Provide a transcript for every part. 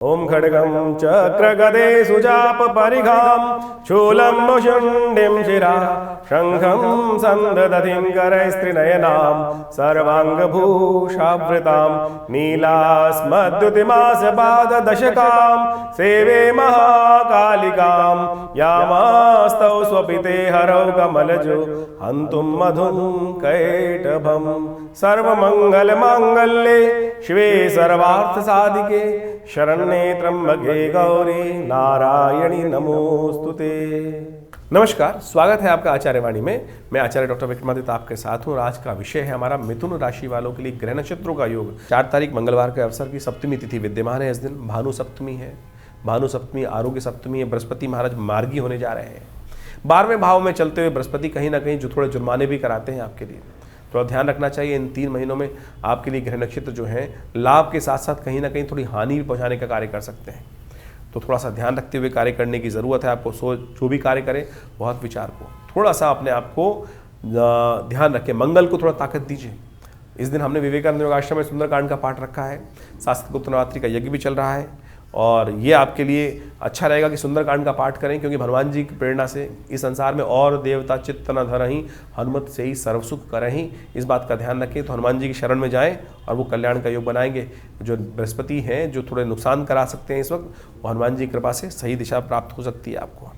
ओम खड्गं चक्रगदे सुजाप परिघां शूलं मुशुण्डिं शिरा शंखं सन्ददधिं करैस्त्रिनयनां सर्वाङ्गभूषावृतां नीलास्मद्युतिमासपाददशकां सेवे महाकालिकां यामास्तौ स्वपिते हरौ कमलजो हन्तुं मधुं कैटभम्। सर्वमङ्गलमाङ्गल्ये शिवे सर्वार्थसाधिके शरण्ये त्र्यंबके गौरी नारायणी नमोस्तुते। नमस्कार, स्वागत है आपका आचार्य वाणी में। मैं आचार्य डॉक्टर विक्रमादित्य आपके साथ हूँ और आज का विषय है हमारा मिथुन राशि वालों के लिए ग्रह नक्षत्रों का योग। 4 तारीख मंगलवार के अवसर की सप्तमी तिथि विद्यमान है। इस दिन भानु सप्तमी है। भानु सप्तमी आरोग्य सप्तमी है। बृहस्पति महाराज मार्गी होने जा रहे हैं। 12वें भाव में चलते हुए बृहस्पति कहीं ना कहीं जो थोड़े जुर्माने भी कराते हैं आपके लिए, थोड़ा ध्यान रखना चाहिए। इन 3 महीनों में आपके लिए ग्रह नक्षत्र जो हैं लाभ के साथ साथ कहीं ना कहीं थोड़ी हानि भी पहुंचाने का कार्य कर सकते हैं, तो थोड़ा सा ध्यान रखते हुए कार्य करने की ज़रूरत है आपको। जो भी कार्य करें बहुत विचार को थोड़ा सा अपने आप को ध्यान रखें। मंगल को थोड़ा ताकत दीजिए। इस दिन हमने विवेकानंद योग आश्रम में सुंदरकांड का पाठ रखा है। शास्त्र गुप्त नवरात्रि का यज्ञ भी चल रहा है और ये आपके लिए अच्छा रहेगा कि सुंदरकांड का पाठ करें, क्योंकि भगवान जी की प्रेरणा से इस संसार में और देवता चित्त न धरहीं हनुमत से ही सर्वसुख करहीं। इस बात का ध्यान रखें। तो हनुमान जी की शरण में जाएं और वो कल्याण का योग बनाएंगे। जो बृहस्पति हैं जो थोड़े नुकसान करा सकते हैं इस वक्त, वो हनुमान जी की कृपा से सही दिशा प्राप्त हो सकती है आपको।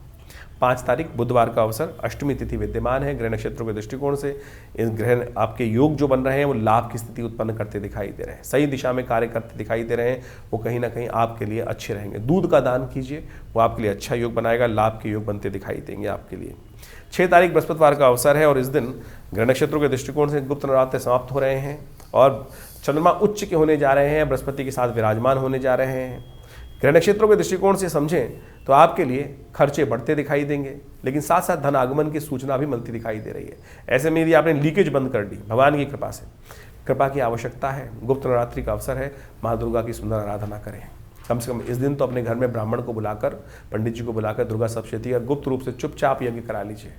5 तारीख बुधवार का अवसर अष्टमी तिथि विद्यमान है। ग्रह नक्षत्रों के दृष्टिकोण से इस ग्रह आपके योग जो बन रहे हैं वो लाभ की स्थिति उत्पन्न करते दिखाई दे रहे हैं, सही दिशा में कार्य करते दिखाई दे रहे हैं। वो कहीं ना कहीं आपके लिए अच्छे रहेंगे। दूध का दान कीजिए, वो आपके लिए अच्छा योग बनाएगा। लाभ के योग बनते दिखाई देंगे आपके लिए। 6 तारीख बृहस्पतिवार का अवसर है और इस दिन ग्रह नक्षत्रों के दृष्टिकोण से गुप्त नवरात्र समाप्त हो रहे हैं और चंद्रमा उच्च के होने जा रहे हैं, बृहस्पति के साथ विराजमान होने जा रहे हैं। ग्रह नक्षत्रों के दृष्टिकोण से समझें तो आपके लिए खर्चे बढ़ते दिखाई देंगे, लेकिन साथ साथ धन आगमन की सूचना भी मिलती दिखाई दे रही है। ऐसे में यदि आपने लीकेज बंद कर दी, भगवान की कृपा से, कृपा की आवश्यकता है। गुप्त नवरात्रि का अवसर है, माँ दुर्गा की सुंदर आराधना करें। कम से कम इस दिन तो अपने घर में ब्राह्मण को बुलाकर, पंडित जी को बुलाकर दुर्गा सप्तशती का गुप्त रूप से चुपचाप यज्ञ करा लीजिए।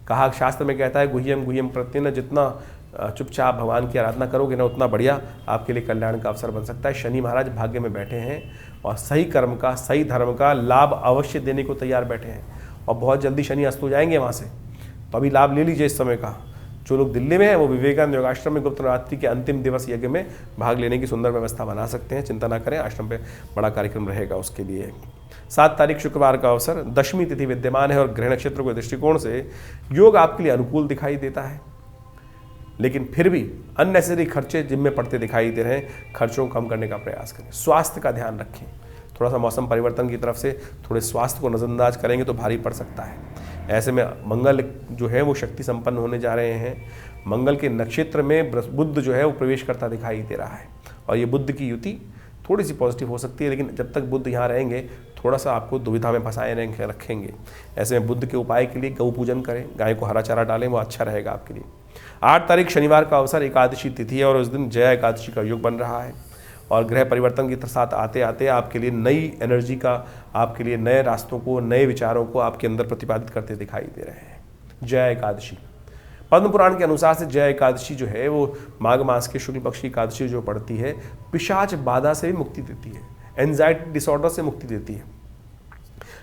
कहा शास्त्र में कहता है गुह्यम गुह्यम प्रत्येन, जितना चुपचाप भगवान की आराधना करोगे ना उतना बढ़िया आपके लिए कल्याण का अवसर बन सकता है। शनि महाराज भाग्य में बैठे हैं और सही कर्म का, सही धर्म का लाभ अवश्य देने को तैयार बैठे हैं और बहुत जल्दी शनि अस्त हो जाएंगे वहाँ से। तो अभी लाभ ले लीजिए इस समय का। जो लोग दिल्ली में हैं वो विवेकानंद योग आश्रम में गुप्त नवरात्रि के अंतिम दिवस यज्ञ में भाग लेने की सुंदर व्यवस्था बना सकते हैं। चिंता ना करें, आश्रम पे बड़ा कार्यक्रम रहेगा उसके लिए। 7 तारीख शुक्रवार का अवसर दशमी तिथि विद्यमान है और ग्रह नक्षत्रों के दृष्टिकोण से योग आपके लिए अनुकूल दिखाई देता है, लेकिन फिर भी अननेसेसरी खर्चे जिनमें पड़ते दिखाई दे रहे हैं, खर्चों को कम करने का प्रयास करें। स्वास्थ्य का ध्यान रखें। थोड़ा सा मौसम परिवर्तन की तरफ से थोड़े स्वास्थ्य को नज़रअंदाज करेंगे तो भारी पड़ सकता है। ऐसे में मंगल जो है वो शक्ति संपन्न होने जा रहे हैं। मंगल के नक्षत्र में बुध जो है वो प्रवेश करता दिखाई दे रहा है और ये बुध की युति थोड़ी सी पॉजिटिव हो सकती है, लेकिन जब तक बुध यहाँ रहेंगे थोड़ा सा आपको दुविधा में फंसाए रखेंगे। ऐसे में बुध के उपाय के लिए गौ पूजन करें, गाय को हरा चारा डालें, वो अच्छा रहेगा आपके लिए। 8 तारीख शनिवार का अवसर एकादशी तिथि है और उस दिन जया एकादशी का योग बन रहा है और ग्रह परिवर्तन के साथ आते आते आपके लिए नई एनर्जी का, आपके लिए नए रास्तों को, नए विचारों को आपके अंदर प्रतिपादित करते दिखाई दे रहे हैं। जया एकादशी पद्म पुराण के अनुसार से जया एकादशी जो है वो माघ मास के शुक्ल पक्ष की एकादशी जो पड़ती है, पिशाच बाधा से भी मुक्ति देती है, एंजाइटी डिसऑर्डर से मुक्ति देती है।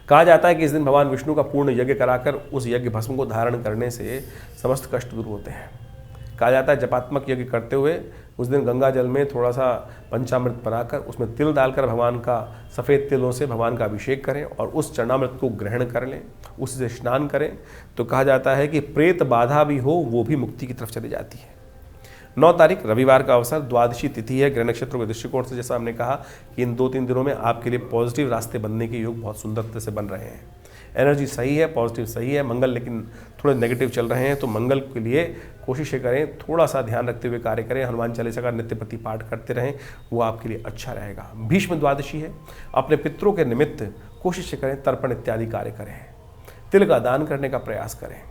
कहा जाता है कि इस दिन भगवान विष्णु का पूर्ण यज्ञ कराकर उस यज्ञ भस्म को धारण करने से समस्त कष्ट दूर होते हैं। कहा जाता है जपात्मक यज्ञ करते हुए उस दिन गंगा जल में थोड़ा सा पंचामृत बनाकर उसमें तिल डालकर भगवान का, सफ़ेद तिलों से भगवान का अभिषेक करें और उस चरणामृत को ग्रहण कर लें, उससे स्नान करें। तो कहा जाता है कि प्रेत बाधा भी हो वो भी मुक्ति की तरफ चली जाती है। 9 तारीख रविवार का अवसर द्वादशी तिथि है। ग्रह नक्षत्रों के दृष्टिकोण से जैसा हमने कहा कि इन 2-3 दिनों में आपके लिए पॉजिटिव रास्ते बनने के योग बहुत सुंदरता से बन रहे हैं। एनर्जी सही है, पॉजिटिव सही है। मंगल लेकिन थोड़े नेगेटिव चल रहे हैं, तो मंगल के लिए कोशिश करें थोड़ा सा ध्यान रखते हुए कार्य करें। हनुमान चालीसा का नित्य प्रति पाठ करते रहें, वो आपके लिए अच्छा रहेगा। भीष्म द्वादशी है, अपने पितरों के निमित्त कोशिश करें तर्पण इत्यादि कार्य करें, तिल का दान करने का प्रयास करें।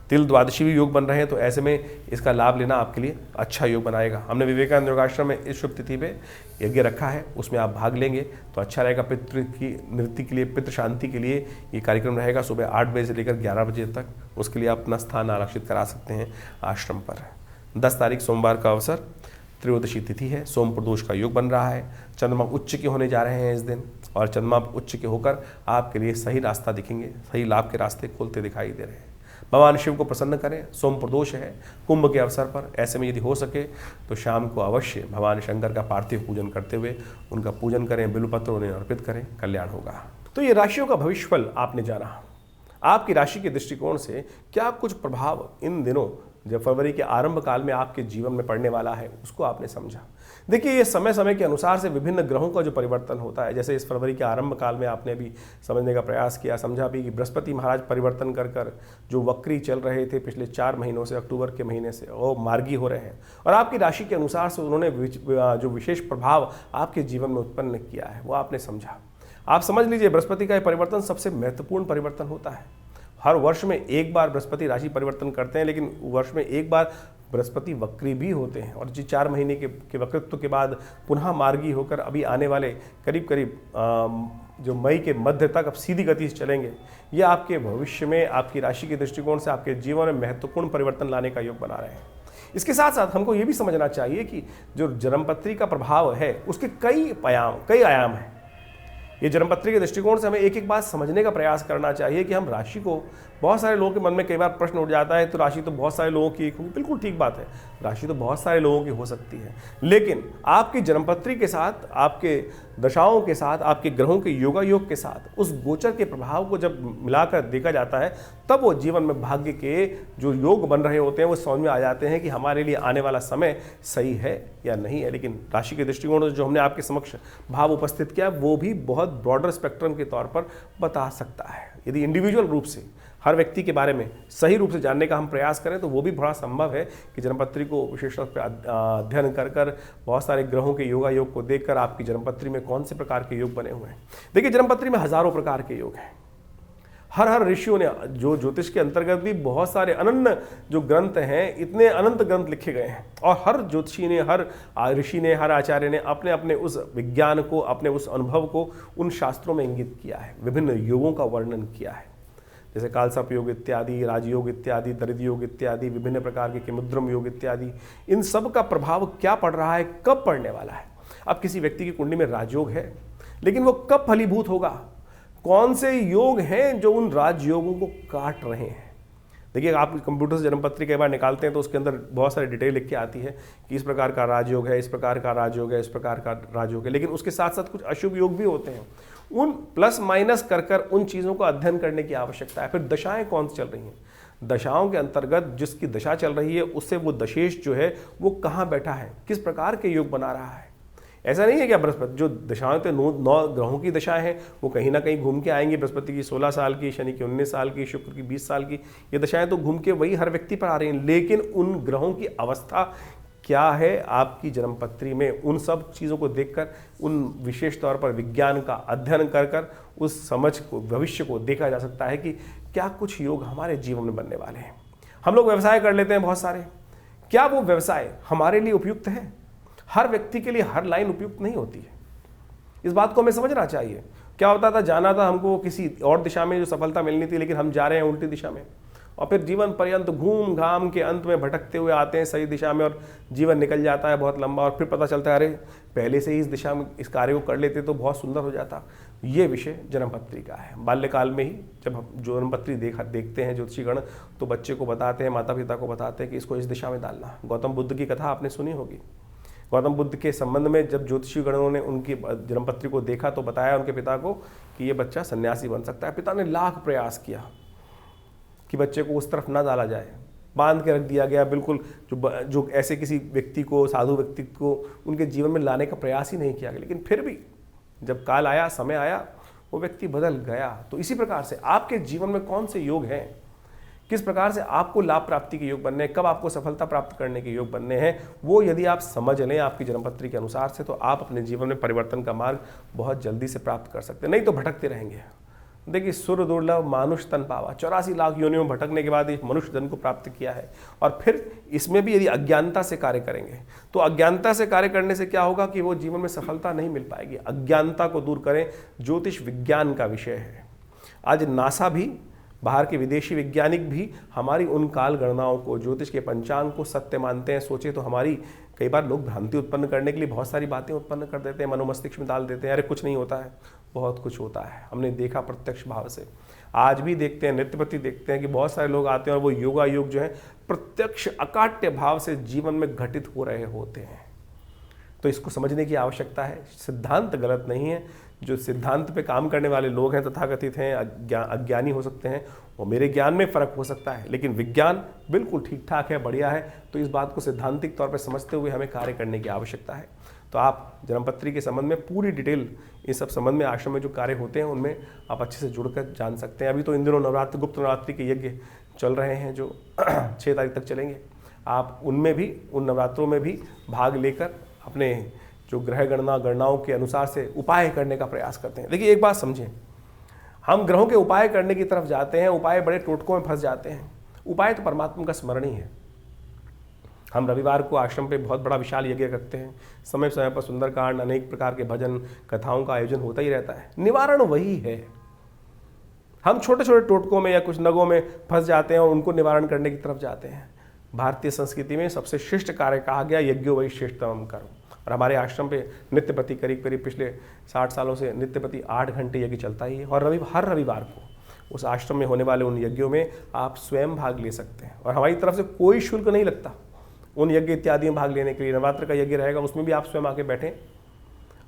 तिल द्वादशी भी योग बन रहे हैं, तो ऐसे में इसका लाभ लेना आपके लिए अच्छा योग बनाएगा। हमने विवेकानंद योग आश्रम में इस शुभ तिथि पे यज्ञ रखा है, उसमें आप भाग लेंगे तो अच्छा रहेगा। पितृ की निवृत्ति के लिए, पितृ शांति के लिए ये कार्यक्रम रहेगा सुबह 8 बजे से लेकर 11 बजे तक। उसके लिए आप अपना स्थान आरक्षित करा सकते हैं आश्रम पर। 10 तारीख सोमवार का अवसर त्रयोदशी तिथि है, सोम प्रदोष का योग बन रहा है, चंद्रमा उच्च के होने जा रहे हैं इस दिन, और चंद्रमा उच्च के होकर आपके लिए सही रास्ता दिखेंगे, सही लाभ के रास्ते खोलते दिखाई दे रहे हैं। भगवान शिव को प्रसन्न करें, सोम प्रदोष है कुंभ के अवसर पर, ऐसे में यदि हो सके तो शाम को अवश्य भगवान शंकर का पार्थिव पूजन करते हुए उनका पूजन करें, बिल्वपत्र उन्हें अर्पित करें, कल्याण होगा। तो ये राशियों का भविष्यफल आपने जाना। आपकी राशि के दृष्टिकोण से क्या कुछ प्रभाव इन दिनों जब फरवरी के आरंभ काल में आपके जीवन में पड़ने वाला है उसको आपने समझा। देखिए, ये समय समय के अनुसार से विभिन्न ग्रहों का जो परिवर्तन होता है, जैसे इस फरवरी के आरंभ काल में आपने भी समझने का प्रयास किया, समझा भी कि बृहस्पति महाराज परिवर्तन कर कर जो वक्री चल रहे थे पिछले 4 महीनों से, अक्टूबर के महीने से, वो मार्गी हो रहे हैं, और आपकी राशि के अनुसार से उन्होंने जो विशेष प्रभाव आपके जीवन में उत्पन्न किया है वो आपने समझा। आप समझ लीजिए, बृहस्पति का ये परिवर्तन सबसे महत्वपूर्ण परिवर्तन होता है। हर वर्ष में एक बार बृहस्पति राशि परिवर्तन करते हैं, लेकिन वर्ष में एक बार बृहस्पति वक्री भी होते हैं, और जी 4 महीने के वक्रित्व के बाद पुनः मार्गी होकर अभी आने वाले करीब जो मई के मध्य तक अब सीधी गति से चलेंगे। ये आपके भविष्य में, आपकी राशि के दृष्टिकोण से आपके जीवन में महत्वपूर्ण परिवर्तन लाने का योग बना रहे हैं। इसके साथ साथ हमको ये भी समझना चाहिए कि जो जन्मपत्री का प्रभाव है उसके कई आयाम हैं। ये जन्मपत्री के दृष्टिकोण से हमें एक एक बात समझने का प्रयास करना चाहिए कि हम राशि को, बहुत सारे लोगों के मन में कई बार प्रश्न उठ जाता है, तो राशि तो बहुत सारे लोगों की, बिल्कुल ठीक बात है, राशि तो बहुत सारे लोगों की हो सकती है, लेकिन आपकी जन्मपत्री के साथ, आपके दशाओं के साथ, आपके ग्रहों के योगायोग के साथ उस गोचर के प्रभाव को जब मिलाकर देखा जाता है, तब वो जीवन में भाग्य के जो योग बन रहे होते हैं वो समझ में आ जाते हैं कि हमारे लिए आने वाला समय सही है या नहीं है। लेकिन राशि के दृष्टिकोण से जो हमने आपके समक्ष भाव उपस्थित किया वो भी बहुत ब्रॉडर स्पेक्ट्रम के तौर पर बता सकता है। यदि इंडिविजुअल रूप से हर व्यक्ति के बारे में सही रूप से जानने का हम प्रयास करें तो वो भी बड़ा संभव है कि जन्मपत्री को विशेष रूप से अध्ययन कर बहुत सारे ग्रहों के योगायोग को देखकर आपकी जन्मपत्री में कौन से प्रकार के योग बने हुए हैं। देखिए, जन्मपत्री में हजारों प्रकार के योग हैं। हर ऋषियों ने, जो ज्योतिष के अंतर्गत भी बहुत सारे अनन्य जो ग्रंथ हैं, इतने अनंत ग्रंथ लिखे गए हैं, और हर ज्योतिषी ने, हर ऋषि ने, हर आचार्य ने अपने अपने उस विज्ञान को, अपने उस अनुभव को उन शास्त्रों में इंगित किया है, विभिन्न योगों का वर्णन किया है, जैसे कालसर्प योग इत्यादि, राजयोग इत्यादि, दरिद्र योग इत्यादि, विभिन्न प्रकार के किमुद्रम योग इत्यादि। इन सब का प्रभाव क्या पड़ रहा है, कब पड़ने वाला है। अब किसी व्यक्ति की कुंडली में राजयोग है, लेकिन वो कब फलीभूत होगा, कौन से योग हैं जो उन राजयोगों को काट रहे हैं। देखिए, आप कंप्यूटर से जन्मपत्री कई बार निकालते हैं तो उसके अंदर बहुत सारी डिटेल लिख के आती है कि इस प्रकार का राजयोग है, इस प्रकार का राजयोग है, इस प्रकार का राजयोग है, लेकिन उसके साथ साथ कुछ अशुभ योग भी होते हैं। उन प्लस माइनस कर उन चीज़ों को अध्ययन करने की आवश्यकता है। फिर दशाएं कौन सी चल रही हैं, दशाओं के अंतर्गत जिसकी दशा चल रही है उससे वो दशेश जो है वो कहाँ बैठा है, किस प्रकार के योग बना रहा है। ऐसा नहीं है कि बृहस्पति जो दशाएं तो 9 ग्रहों की दशाएं हैं वो कहीं ना कहीं घूम के आएंगी। बृहस्पति की 16 साल की, शनि की 19 साल की, शुक्र की 20 साल की, ये दशाएं तो घूम के वही हर व्यक्ति पर आ रही हैं, लेकिन उन ग्रहों की अवस्था क्या है आपकी जन्मपत्री में, उन सब चीज़ों को देखकर, उन विशेष तौर पर विज्ञान का अध्ययन कर उस समझ को, भविष्य को देखा जा सकता है कि क्या कुछ योग हमारे जीवन में बनने वाले हैं। हम लोग व्यवसाय कर लेते हैं बहुत सारे, क्या वो व्यवसाय हमारे लिए उपयुक्त है? हर व्यक्ति के लिए हर लाइन उपयुक्त नहीं होती है, इस बात को हमें समझना चाहिए। क्या होता था, जाना था हमको किसी और दिशा में जो सफलता मिलनी थी, लेकिन हम जा रहे हैं उल्टी दिशा में, और फिर जीवन पर्यंत घूम घाम के अंत में भटकते हुए आते हैं सही दिशा में, और जीवन निकल जाता है बहुत लंबा, और फिर पता चलता है अरे पहले से ही इस दिशा में इस कार्य को कर लेते तो बहुत सुंदर हो जाता। ये विषय जन्मपत्री का है। बाल्यकाल में ही जब हम जन्मपत्री देखते हैं ज्योतिषीगण, तो बच्चे को बताते हैं, माता पिता को बताते हैं कि इसको इस दिशा में डालना। गौतम बुद्ध की कथा आपने सुनी होगी। गौतम बुद्ध के संबंध में जब ज्योतिषीगणों ने उनकी जन्मपत्री को देखा तो बताया उनके पिता को कि ये बच्चा सन्यासी बन सकता है। पिता ने लाख प्रयास किया कि बच्चे को उस तरफ ना डाला जाए, बांध के रख दिया गया बिल्कुल, जो ऐसे किसी व्यक्ति को, साधु व्यक्ति को उनके जीवन में लाने का प्रयास ही नहीं किया गया। लेकिन फिर भी जब काल आया, समय आया, वो व्यक्ति बदल गया। तो इसी प्रकार से आपके जीवन में कौन से योग हैं, किस प्रकार से आपको लाभ प्राप्ति के योग बनने हैं, कब आपको सफलता प्राप्त करने के योग बनने हैं, वो यदि आप समझ लें आपकी जन्मपत्री के अनुसार से, तो आप अपने जीवन में परिवर्तन का मार्ग बहुत जल्दी से प्राप्त कर सकते हैं। नहीं तो भटकते रहेंगे। देखिए, सुर दुर्लभ मानुष तन पावा, 84 लाख योनियों में भटकने के बाद इस मनुष्य जन को प्राप्त किया है। और फिर इसमें भी यदि अज्ञानता से कार्य करेंगे तो अज्ञानता से कार्य करने से क्या होगा कि वो जीवन में सफलता नहीं मिल पाएगी। अज्ञानता को दूर करें, ज्योतिष विज्ञान का विषय है। आज नासा भी, बाहर के विदेशी वैज्ञानिक भी हमारी उन काल गणनाओं को, ज्योतिष के पंचांग को सत्य मानते हैं। सोचे तो हमारी कई बार लोग भ्रांति उत्पन्न करने के लिए बहुत सारी बातें उत्पन्न कर देते हैं, मनोमस्तिष्क में डाल देते हैं, अरे कुछ नहीं होता है। बहुत कुछ होता है, हमने देखा प्रत्यक्ष भाव से। आज भी देखते हैं, नृत्यपति देखते हैं कि बहुत सारे लोग आते हैं और वो योगा योग जो है प्रत्यक्ष अकाट्य भाव से जीवन में घटित हो रहे होते हैं। तो इसको समझने की आवश्यकता है। सिद्धांत गलत नहीं है। जो सिद्धांत पे काम करने वाले लोग हैं, तथाकथित हैं, अज्ञानी हो सकते हैं, वो मेरे ज्ञान में फ़र्क हो सकता है, लेकिन विज्ञान बिल्कुल ठीक ठाक है, बढ़िया है। तो इस बात को सैद्धांतिक तौर पर समझते हुए हमें कार्य करने की आवश्यकता है। तो आप जन्मपत्री के संबंध में पूरी डिटेल, इस सब संबंध में आश्रम में जो कार्य होते हैं उनमें आप अच्छे से जुड़कर जान सकते हैं। अभी तो इन दिनों नवरात्र, गुप्त नवरात्रि के यज्ञ चल रहे हैं जो 6 तारीख तक चलेंगे। आप उनमें भी, उन नवरात्रों में भी भाग लेकर अपने जो ग्रह गणनाओं के अनुसार से उपाय करने का प्रयास करते हैं। देखिए एक बात समझें, हम ग्रहों के उपाय करने की तरफ जाते हैं, उपाय बड़े टोटकों में फंस जाते हैं। उपाय तो परमात्मा का स्मरण ही है। हम रविवार को आश्रम पे बहुत बड़ा विशाल यज्ञ करते हैं, समय समय पर सुंदरकांड, अनेक प्रकार के भजन कथाओं का आयोजन होता ही रहता है। निवारण वही है। हम छोटे छोटे टोटकों में या कुछ नगों में फंस जाते हैं और उनको निवारण करने की तरफ जाते हैं। भारतीय संस्कृति में सबसे श्रेष्ठ कार्य कहा गया यज्ञो वही श्रेष्ठतम कर्म। और हमारे आश्रम पे नित्यपति करीब पिछले 60 सालों से नित्यपति 8 घंटे यज्ञ चलता ही है। और हर रविवार को उस आश्रम में होने वाले उन यज्ञों में आप स्वयं भाग ले सकते हैं और हमारी तरफ से कोई शुल्क नहीं लगता उन यज्ञ इत्यादि में भाग लेने के लिए। नवरात्र का यज्ञ रहेगा, उसमें भी आप स्वयं आके बैठें।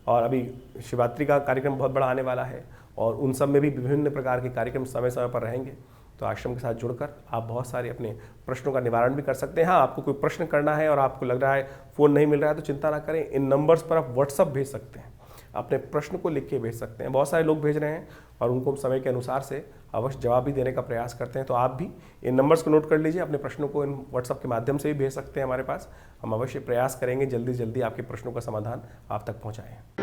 और अभी शिवरात्रि का कार्यक्रम बहुत बड़ा आने वाला है और उन सब में भी विभिन्न प्रकार के कार्यक्रम समय समय पर रहेंगे। तो आश्रम के साथ जुड़कर आप बहुत सारे अपने प्रश्नों का निवारण भी कर सकते हैं। हाँ, आपको कोई प्रश्न करना है और आपको लग रहा है फ़ोन नहीं मिल रहा है तो चिंता ना करें, इन नंबर्स पर आप व्हाट्सअप भेज सकते हैं, अपने प्रश्न को लिख के भेज सकते हैं। बहुत सारे लोग भेज रहे हैं और उनको समय के अनुसार से अवश्य जवाब भी देने का प्रयास करते हैं। तो आप भी इन नंबर्स को नोट कर लीजिए, अपने प्रश्नों को इन व्हाट्सअप के माध्यम से भी भेज सकते हैं हमारे पास। हम अवश्य प्रयास करेंगे जल्दी से जल्दी आपके प्रश्नों का समाधान आप तक पहुँचाएँ।